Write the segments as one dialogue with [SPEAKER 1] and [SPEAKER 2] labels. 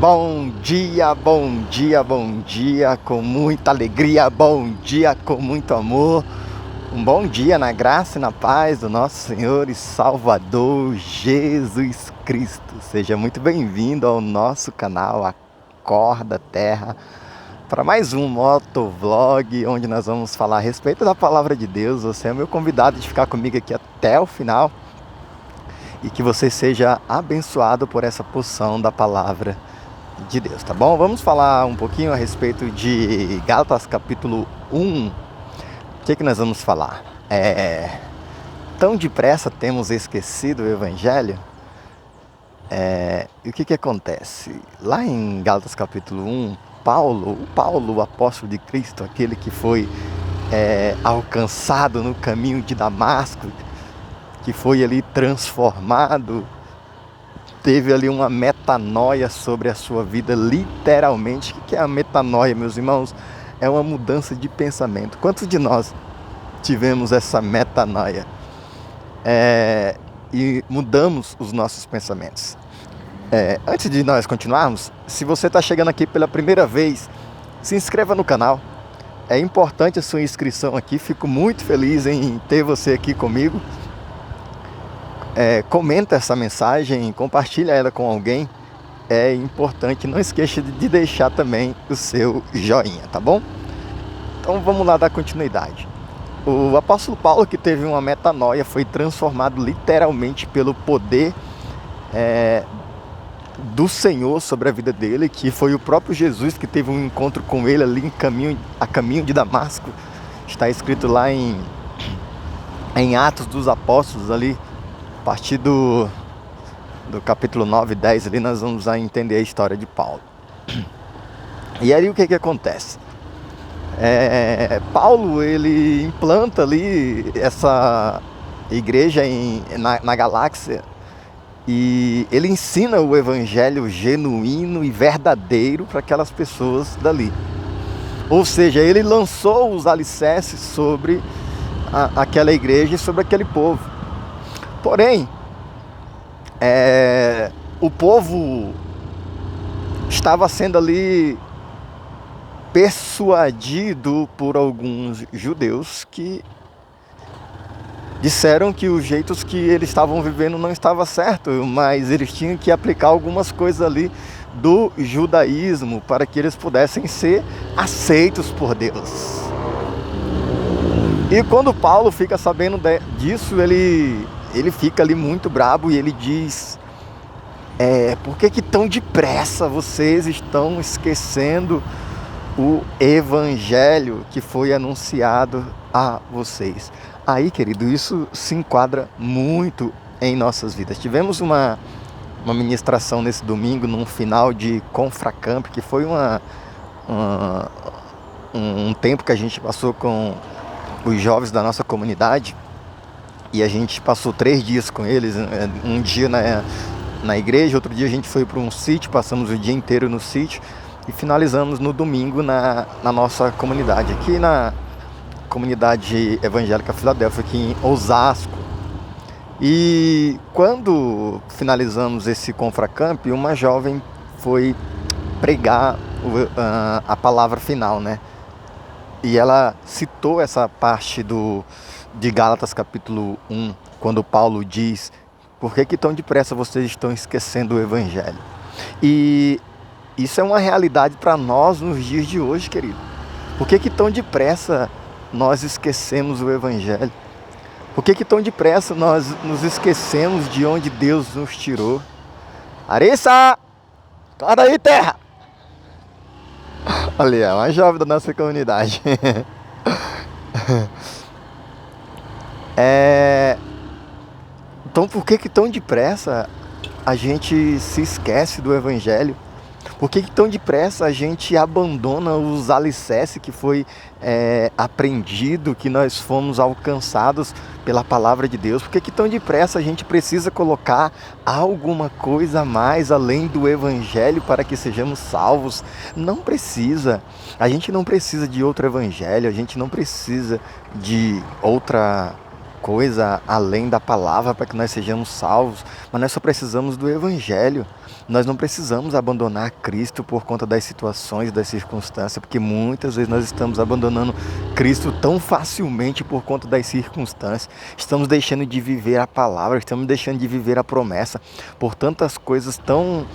[SPEAKER 1] Bom dia, bom dia, bom dia, com muita alegria, bom dia, com muito amor. Um bom dia na graça e na paz do nosso Senhor e Salvador Jesus Cristo. Seja muito bem-vindo ao nosso canal Acorda Terra para mais um motovlog onde nós vamos falar a respeito da palavra de Deus. Você é meu convidado de ficar comigo aqui até o final e que você seja abençoado por essa porção da palavra de Deus, tá bom? Vamos falar um pouquinho a respeito de Gálatas capítulo 1. O que nós vamos falar? Tão depressa temos esquecido o Evangelho? E o que acontece? Lá em Gálatas capítulo 1, Paulo, o apóstolo de Cristo, aquele que foi alcançado no caminho de Damasco, que foi ali transformado, teve ali uma metanoia sobre a sua vida, literalmente. O que é a metanoia, meus irmãos? É uma mudança de pensamento. Quantos de nós tivemos essa metanoia? E mudamos os nossos pensamentos. Antes de nós continuarmos, se você está chegando aqui pela primeira vez, se inscreva no canal. É importante a sua inscrição aqui, fico muito feliz em ter você aqui comigo. Comenta essa mensagem, compartilha ela com alguém. É importante, não esqueça de deixar também o seu joinha, tá bom? Então vamos lá dar continuidade. O apóstolo Paulo, que teve uma metanoia, foi transformado literalmente pelo poder do Senhor sobre a vida dele, que foi o próprio Jesus que teve um encontro com ele ali a caminho de Damasco. Está escrito lá em Atos dos Apóstolos, ali a partir do capítulo 9 e 10, ali nós vamos entender a história de Paulo. E aí o que acontece? Paulo, ele implanta ali essa igreja na galáxia, e ele ensina o evangelho genuíno e verdadeiro para aquelas pessoas dali. Ou seja, ele lançou os alicerces sobre aquela igreja e sobre aquele povo. Porém, o povo estava sendo ali persuadido por alguns judeus que disseram que os jeitos que eles estavam vivendo não estava certo, mas eles tinham que aplicar algumas coisas ali do judaísmo para que eles pudessem ser aceitos por Deus. E quando Paulo fica sabendo disso, ele fica ali muito brabo e ele diz: por que tão depressa vocês estão esquecendo o evangelho que foi anunciado a vocês? Aí, querido, isso se enquadra muito em nossas vidas. Tivemos uma ministração nesse domingo, num final de Confracamp, que foi um tempo que a gente passou com os jovens da nossa comunidade. E a gente passou 3 dias com eles, um dia na igreja, outro dia a gente foi para um sítio, passamos o dia inteiro no sítio e finalizamos no domingo na nossa comunidade, aqui na comunidade evangélica Filadélfia, aqui em Osasco. E quando finalizamos esse Confracamp, uma jovem foi pregar a palavra final, né? E ela citou essa parte de Gálatas capítulo 1, quando Paulo diz: por que tão depressa vocês estão esquecendo o evangelho? E isso é uma realidade para nós nos dias de hoje, querido. Por que tão depressa nós esquecemos o evangelho? Por que tão depressa nós nos esquecemos de onde Deus nos tirou? Arissa! Acorda aí, terra! Olha, uma jovem da nossa comunidade. Então por que tão depressa a gente se esquece do evangelho? Por que tão depressa a gente abandona os alicerces que foi aprendido, que nós fomos alcançados pela palavra de Deus? Por que tão depressa a gente precisa colocar alguma coisa a mais além do evangelho para que sejamos salvos? Não precisa. A gente não precisa de outro evangelho, a gente não precisa de outra coisa além da palavra para que nós sejamos salvos, mas nós só precisamos do evangelho. Nós não precisamos abandonar Cristo por conta das situações, das circunstâncias, porque muitas vezes nós estamos abandonando Cristo tão facilmente por conta das circunstâncias. Estamos deixando de viver a palavra, estamos deixando de viver a promessa por tantas coisas tão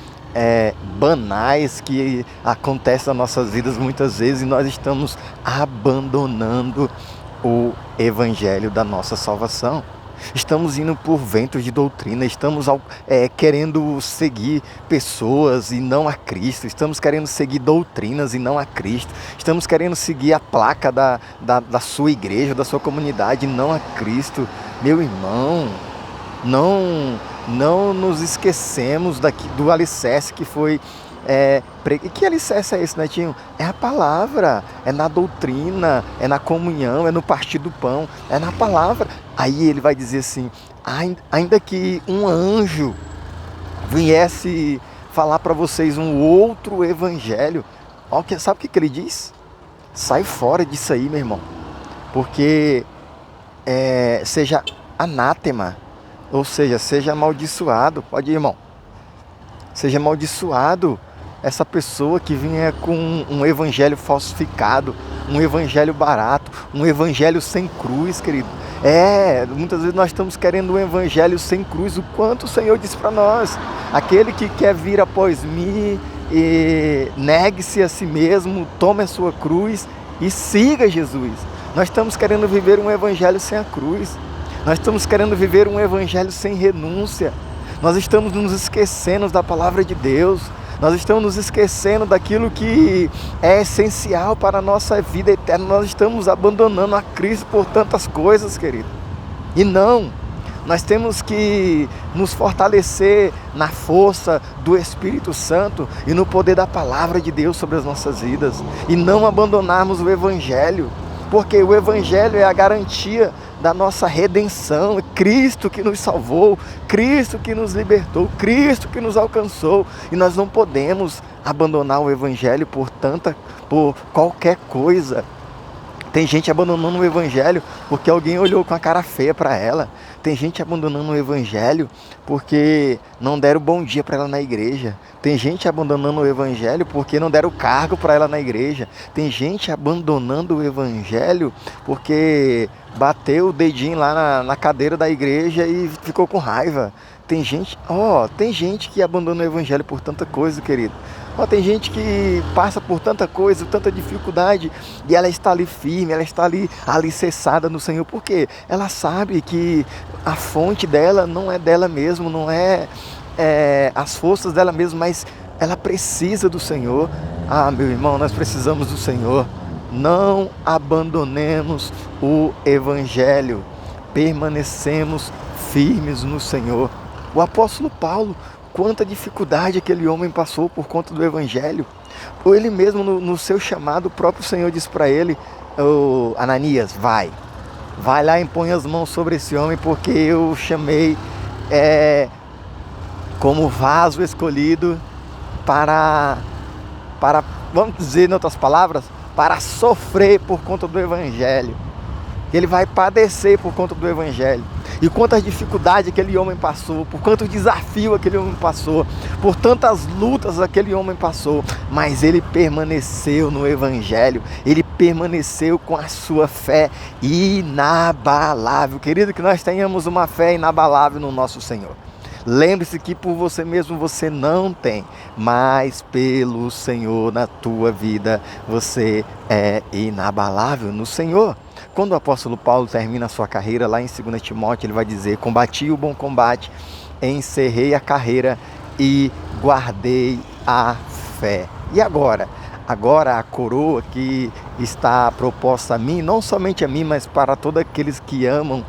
[SPEAKER 1] banais que acontecem nas nossas vidas muitas vezes, e nós estamos abandonando o evangelho da nossa salvação. Estamos indo por ventos de doutrina, estamos querendo seguir pessoas e não a Cristo, estamos querendo seguir doutrinas e não a Cristo, estamos querendo seguir a placa da sua igreja, da sua comunidade e não a Cristo. Meu irmão, não nos esquecemos do alicerce que foi... Que alicerce é esse, Netinho? É a palavra, é na doutrina, é na comunhão, é no partir do pão, é na palavra. Aí ele vai dizer assim: ainda que um anjo viesse falar para vocês um outro evangelho, sabe o que ele diz? Sai fora disso aí, meu irmão, porque seja anátema, ou seja, seja amaldiçoado. Pode ir, irmão. Seja amaldiçoado essa pessoa que vinha com um evangelho falsificado, um evangelho barato, um evangelho sem cruz, querido. Muitas vezes nós estamos querendo um evangelho sem cruz. O quanto o Senhor disse para nós: aquele que quer vir após mim, negue-se a si mesmo, tome a sua cruz e siga Jesus. Nós estamos querendo viver um evangelho sem a cruz. Nós estamos querendo viver um evangelho sem renúncia. Nós estamos nos esquecendo da palavra de Deus. Nós estamos nos esquecendo daquilo que é essencial para a nossa vida eterna. Nós estamos abandonando a Cristo por tantas coisas, querido. E não, nós temos que nos fortalecer na força do Espírito Santo e no poder da palavra de Deus sobre as nossas vidas. E não abandonarmos o Evangelho, porque o Evangelho é a garantia da nossa redenção. É Cristo que nos salvou, Cristo que nos libertou, Cristo que nos alcançou, e nós não podemos abandonar o Evangelho por qualquer coisa. Tem gente abandonando o Evangelho porque alguém olhou com a cara feia para ela. Tem gente abandonando o Evangelho porque não deram bom dia para ela na igreja. Tem gente abandonando o Evangelho porque não deram cargo para ela na igreja. Tem gente abandonando o Evangelho porque bateu o dedinho lá na cadeira da igreja e ficou com raiva. Tem gente que abandona o Evangelho por tanta coisa, querido. Tem gente que passa por tanta coisa, tanta dificuldade, e ela está ali firme, ela está ali alicerçada no Senhor. Por quê? Ela sabe que a fonte dela não é dela mesma, não é as forças dela mesma, mas ela precisa do Senhor. Meu irmão, nós precisamos do Senhor. Não abandonemos o Evangelho, permanecemos firmes no Senhor. O apóstolo Paulo, quanta dificuldade aquele homem passou por conta do Evangelho. Ou ele mesmo, no seu chamado, o próprio Senhor disse para ele: Ananias, vai lá e põe as mãos sobre esse homem, porque eu chamei como vaso escolhido para, vamos dizer em outras palavras, para sofrer por conta do Evangelho. Ele vai padecer por conta do Evangelho. E quantas dificuldades aquele homem passou, por quantos desafios aquele homem passou, por tantas lutas aquele homem passou, mas ele permaneceu no Evangelho, ele permaneceu com a sua fé inabalável. Querido, que nós tenhamos uma fé inabalável no nosso Senhor. Lembre-se que por você mesmo você não tem, mas pelo Senhor na tua vida você é inabalável no Senhor. Quando o apóstolo Paulo termina a sua carreira lá em 2 Timóteo, ele vai dizer: combati o bom combate, encerrei a carreira e guardei a fé. E agora? Agora a coroa que está proposta a mim, não somente a mim, mas para todos aqueles que amam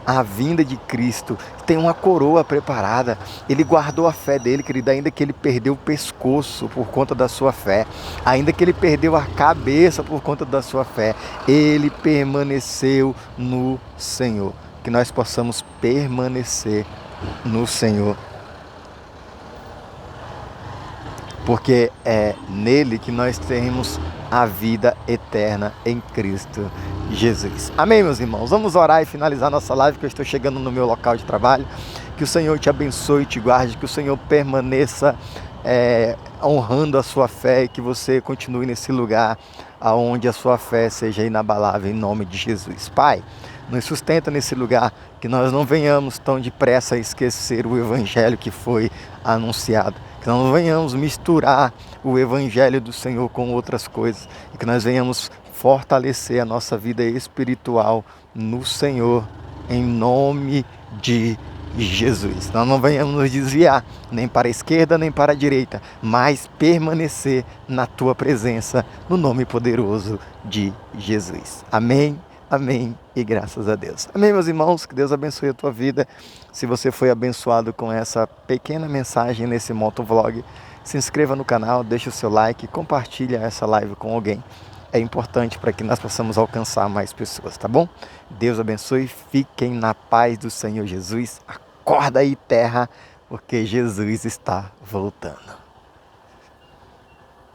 [SPEAKER 1] a vinda de Cristo, tem uma coroa preparada. Ele guardou a fé dele, querido, ainda que ele perdeu o pescoço por conta da sua fé, ainda que ele perdeu a cabeça por conta da sua fé, ele permaneceu no Senhor. Que nós possamos permanecer no Senhor, porque é nele que nós temos a vida eterna em Cristo Jesus. Amém, meus irmãos? Vamos orar e finalizar nossa live, que eu estou chegando no meu local de trabalho. Que o Senhor te abençoe e te guarde, que o Senhor permaneça honrando a sua fé, e que você continue nesse lugar aonde a sua fé seja inabalável, em nome de Jesus. Pai, nos sustenta nesse lugar, que nós não venhamos tão depressa a esquecer o evangelho que foi anunciado, que nós não venhamos misturar o evangelho do Senhor com outras coisas, e que nós venhamos fortalecer a nossa vida espiritual no Senhor, em nome de Jesus. Nós não venhamos nos desviar nem para a esquerda nem para a direita, mas permanecer na tua presença, no nome poderoso de Jesus. Amém, amém e graças a Deus. Amém, meus irmãos, que Deus abençoe a tua vida. Se você foi abençoado com essa pequena mensagem nesse motovlog, se inscreva no canal, deixa o seu like, compartilha essa live com alguém. É importante para que nós possamos alcançar mais pessoas, tá bom? Deus abençoe, fiquem na paz do Senhor Jesus. Acorda aí, terra, porque Jesus está voltando.